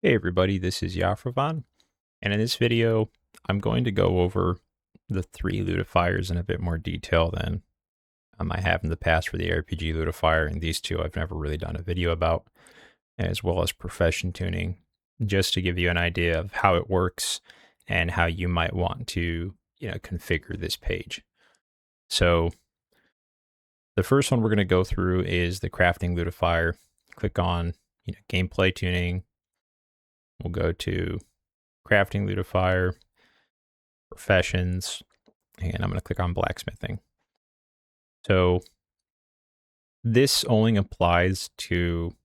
Hey everybody, this is Yafravan, and in this video, I'm going to go over the three lootifiers in a bit more detail than I have in the past for the ARPG lootifier, and these two I've never really done a video about, as well as profession tuning, just to give you an idea of how it works and how you might want to, configure this page. So the first one we're going to go through is the crafting lootifier. Click on, gameplay tuning. We'll go to crafting lootifier, professions, and I'm going to click on blacksmithing. So this only applies to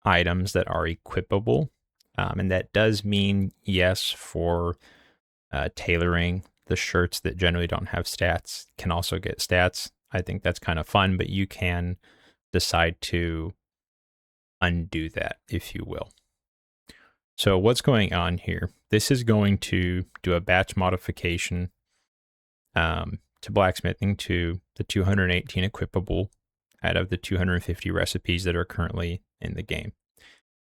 items that are equipable, and that does mean yes for tailoring. The shirts that generally don't have stats can also get stats. I think that's kind of fun, but you can decide to undo that, if you will. So what's going on here? This is going to do a batch modification to blacksmithing to the 218 equipable out of the 250 recipes that are currently in the game.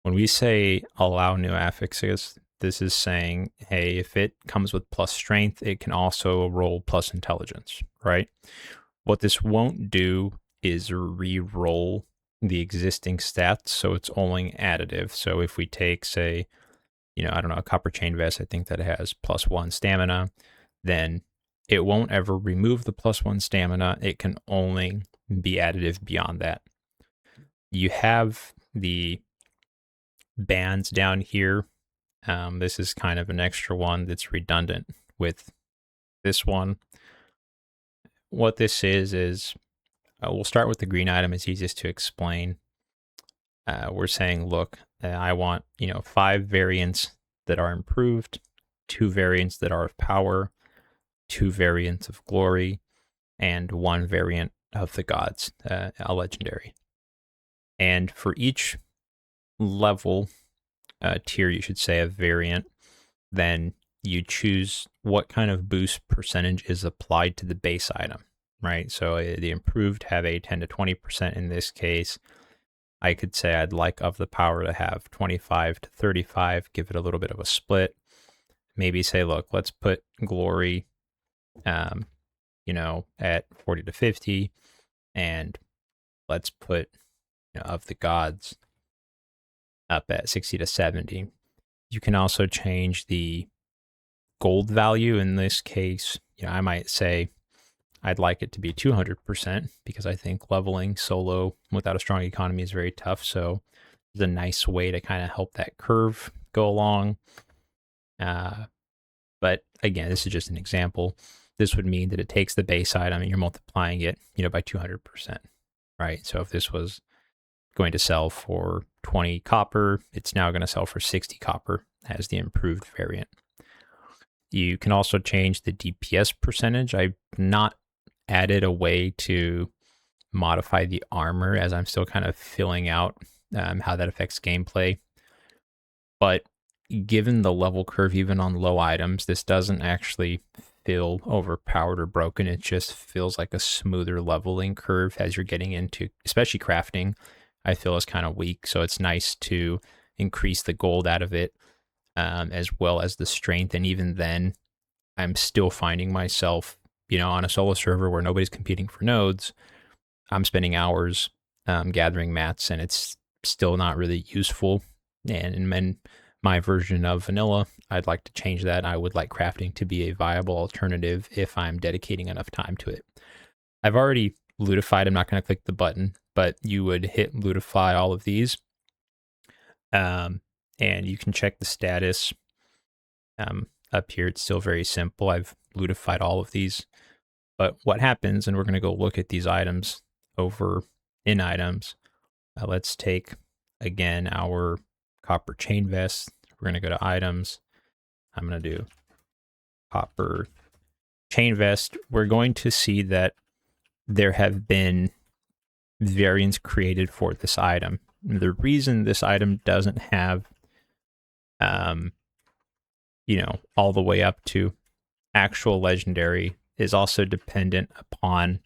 When we say allow new affixes, this is saying, hey, if it comes with plus strength, it can also roll plus intelligence, right? What this won't do is re-roll the existing stats, so it's only additive. So if we take, say, I don't know, a copper chain vest, I think that it has +1 stamina, then it won't ever remove the +1 stamina. It can only be additive beyond that. You have the bands down here. This is kind of an extra one that's redundant with this one. What this is we'll start with the green item. It's easiest to explain. We're saying, look, I want, 5 variants that are improved, 2 variants that are of power, 2 variants of glory, and 1 variant of the gods, a legendary. And for each level tier, you should say, a variant, then you choose what kind of boost percentage is applied to the base item, right? So the improved have a 10 to 20% in this case. I could say I'd like of the power to have 25 to 35, give it a little bit of a split. Maybe say, look, let's put glory, at 40 to 50, and let's put of the gods up at 60 to 70. You can also change the gold value. In this case, I might say I'd like it to be 200% because I think leveling solo without a strong economy is very tough. So it's a nice way to kind of help that curve go along. But again, this is just an example. This would mean that it takes the base item and you're multiplying it, by 200%, right? So if this was going to sell for 20 copper, it's now going to sell for 60 copper as the improved variant. You can also change the DPS percentage. I've not added a way to modify the armor as I'm still kind of filling out how that affects gameplay. But given the level curve, even on low items, this doesn't actually feel overpowered or broken. It just feels like a smoother leveling curve as you're getting into, especially crafting, I feel is kind of weak. So it's nice to increase the gold out of it, as well as the strength. And even then, I'm still finding myself, on a solo server where nobody's competing for nodes, I'm spending hours gathering mats, and it's still not really useful. And in my version of vanilla, I'd like to change that. I would like crafting to be a viable alternative if I'm dedicating enough time to it. I've already lootified. I'm not going to click the button, but you would hit lootify all of these. And you can check the status up here. It's still very simple. I've lootified all of these. But what happens, and we're going to go look at these items over in items. Let's take, again, our copper chain vest. We're going to go to items. I'm going to do copper chain vest. We're going to see that there have been variants created for this item. The reason this item doesn't have, all the way up to actual legendary is also dependent upon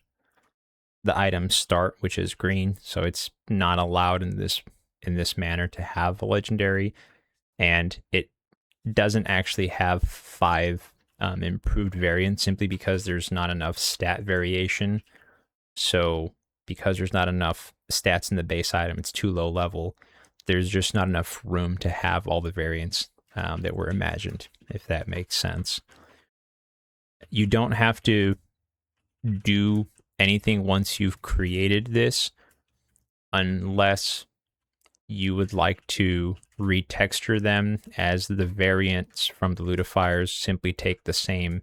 the item start, which is green. So it's not allowed in this manner to have a legendary. and it doesn't actually have 5 improved variants simply because there's not enough stat variation. So because there's not enough stats in the base item, it's too low level. There's just not enough room to have all the variants that were imagined, if that makes sense. You don't have to do anything once you've created this, unless you would like to retexture them, as the variants from the lootifiers simply take the same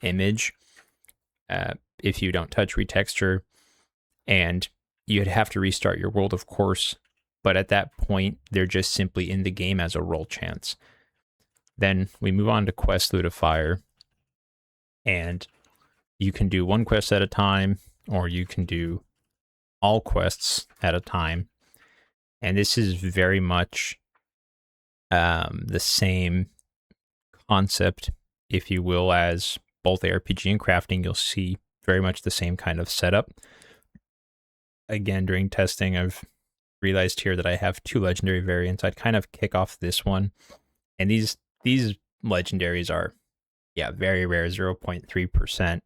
image if you don't touch retexture, and you'd have to restart your world, of course, but at that point they're just simply in the game as a roll chance. Then we move on to quest lootifier, and you can do one quest at a time, or you can do all quests at a time. And this is very much the same concept, if you will, as both ARPG and crafting. You'll see very much the same kind of setup. Again, during testing, I've realized here that I have 2 legendary variants. I'd kind of kick off this one. And these legendaries are, very rare, 0.3%.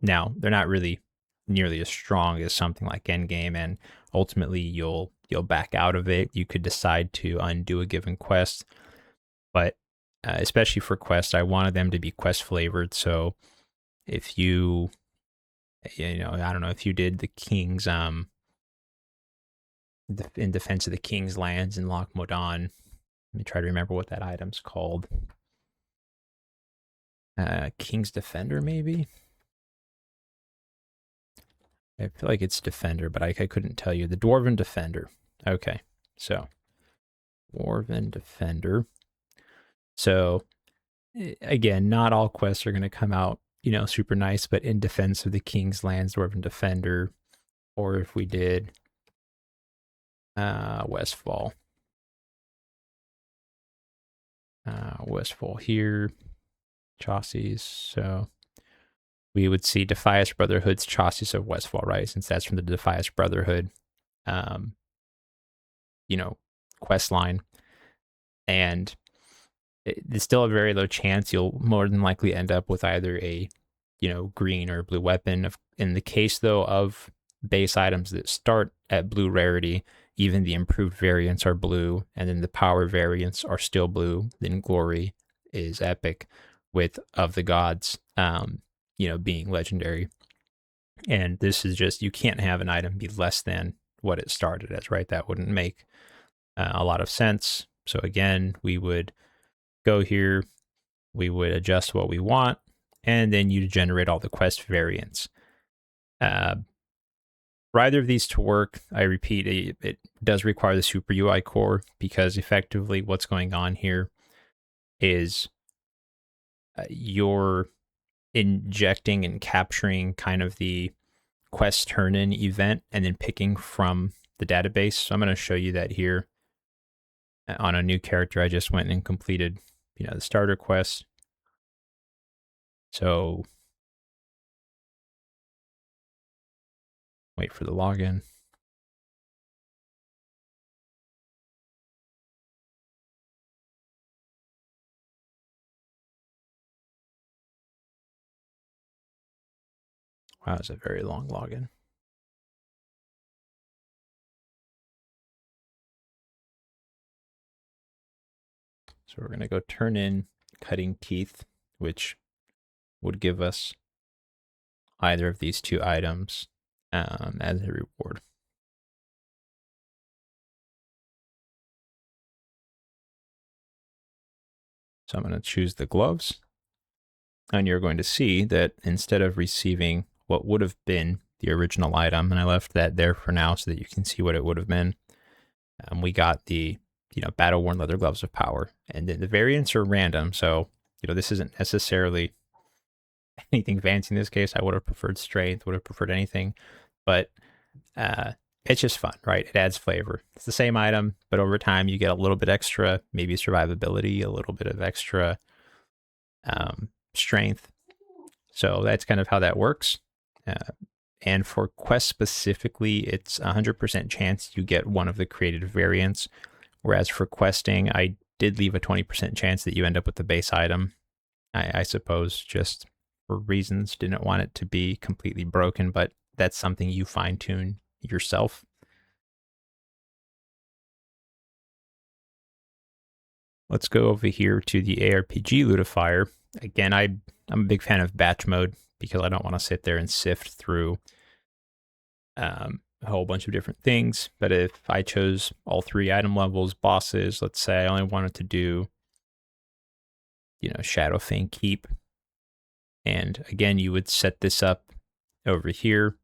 Now, they're not really nearly as strong as something like in-game, and ultimately you'll back out of it. You could decide to undo a given quest, but especially for quests, I wanted them to be quest flavored. So if you I don't know, if you did the king's in defense of the king's lands in Loch Modan, let me try to remember what that item's called. King's Defender, maybe? I feel like it's Defender, but I couldn't tell you. The Dwarven Defender. Okay, so Dwarven Defender. So again, not all quests are going to come out, super nice, but in defense of the King's Lands, Dwarven Defender, or if we did Westfall. Westfall here, Chauces, so we would see Defias Brotherhood's Chauces of Westfall, right? Since that's from the Defias Brotherhood, quest line. And it's still a very low chance. You'll more than likely end up with either a, green or blue weapon. In the case, though, of base items that start at blue rarity, even the improved variants are blue, and then the power variants are still blue. Then glory is epic, with Of the Gods, being legendary. And this is just, you can't have an item be less than what it started as, right? That wouldn't make a lot of sense. So again, we would go here, we would adjust what we want, and then you generate all the quest variants. For either of these to work, I repeat, it does require the SuperUI core, because effectively what's going on here is you're injecting and capturing kind of the quest turn-in event and then picking from the database. So I'm going to show you that here on a new character. I just went and completed, the starter quest. So wait for the login. Wow, it's a very long login. So we're going to go turn in cutting teeth, which would give us either of these 2 items as a reward. So I'm going to choose the gloves, and you're going to see that instead of receiving what would have been the original item, and I left that there for now so that you can see what it would have been, we got the battle-worn leather gloves of power. And then the variants are random, so this isn't necessarily anything fancy in this case. I would have preferred strength, would have preferred anything, but it's just fun, right? It adds flavor. It's the same item, but over time you get a little bit extra, maybe survivability, a little bit of extra strength. So that's kind of how that works. And for quests specifically, it's 100% chance you get one of the created variants. Whereas for questing, I did leave a 20% chance that you end up with the base item. I suppose just for reasons didn't want it to be completely broken, but that's something you fine tune yourself. Let's go over here to the ARPG lootifier. Again, I'm a big fan of batch mode because I don't want to sit there and sift through a whole bunch of different things. But if I chose all 3 item levels, bosses, let's say I only wanted to do, Shadow Fang Keep. And again, you would set this up over here.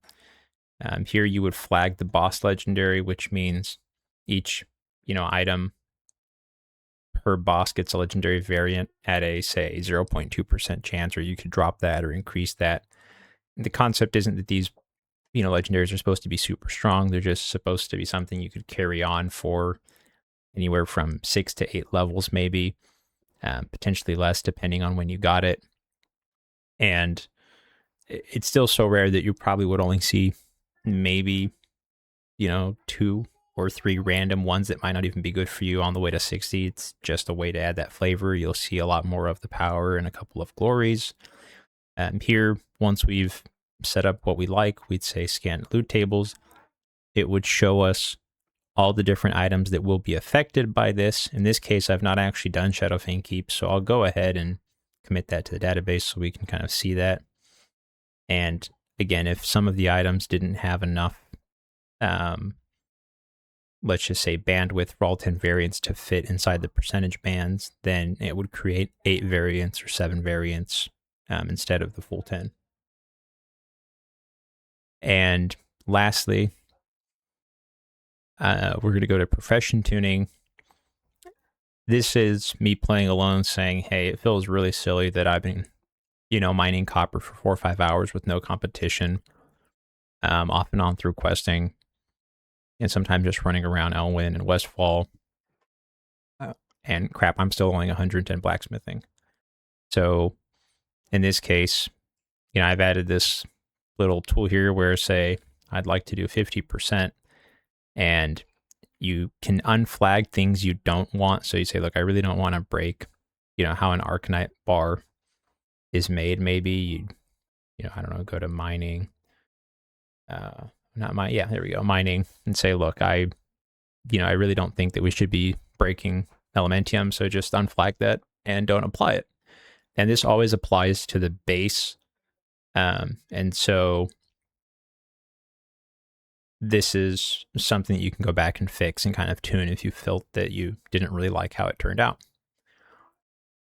Here you would flag the boss legendary, which means each, item per boss gets a legendary variant at a, say, 0.2% chance, or you could drop that or increase that. The concept isn't that these, legendaries are supposed to be super strong. They're just supposed to be something you could carry on for anywhere from 6 to 8 levels, maybe, potentially less, depending on when you got it. And it's still so rare that you probably would only see maybe, 2 or 3 random ones that might not even be good for you on the way to 60. It's just a way to add that flavor. You'll see a lot more of the power and a couple of glories. Here, once we've set up what we like, we'd say scan loot tables. It would show us all the different items that will be affected by this. In this case, I've not actually done Shadow Fang Keep, so I'll go ahead and commit that to the database so we can kind of see that. And again, if some of the items didn't have enough, let's just say bandwidth for all 10 variants to fit inside the percentage bands, then it would create 8 variants or 7 variants instead of the full 10. And lastly, we're going to go to profession tuning. This is me playing alone saying, hey, it feels really silly that I've been, mining copper for 4 or 5 hours with no competition, off and on through questing, and sometimes just running around Elwyn and Westfall. And crap, I'm still only 110 blacksmithing. So in this case, I've added this little tool here where, say, I'd like to do 50%, and you can unflag things you don't want. So you say, look, I really don't want to break, how an Arcanite bar is made. Maybe I don't know, go to mining, there we go, mining, and say, look, I really don't think that we should be breaking Elementium, so just unflag that and don't apply it. And this always applies to the base. And so this is something that you can go back and fix and kind of tune if you felt that you didn't really like how it turned out.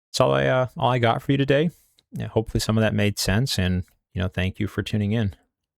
That's all I got for you today. Yeah, hopefully some of that made sense, and thank you for tuning in.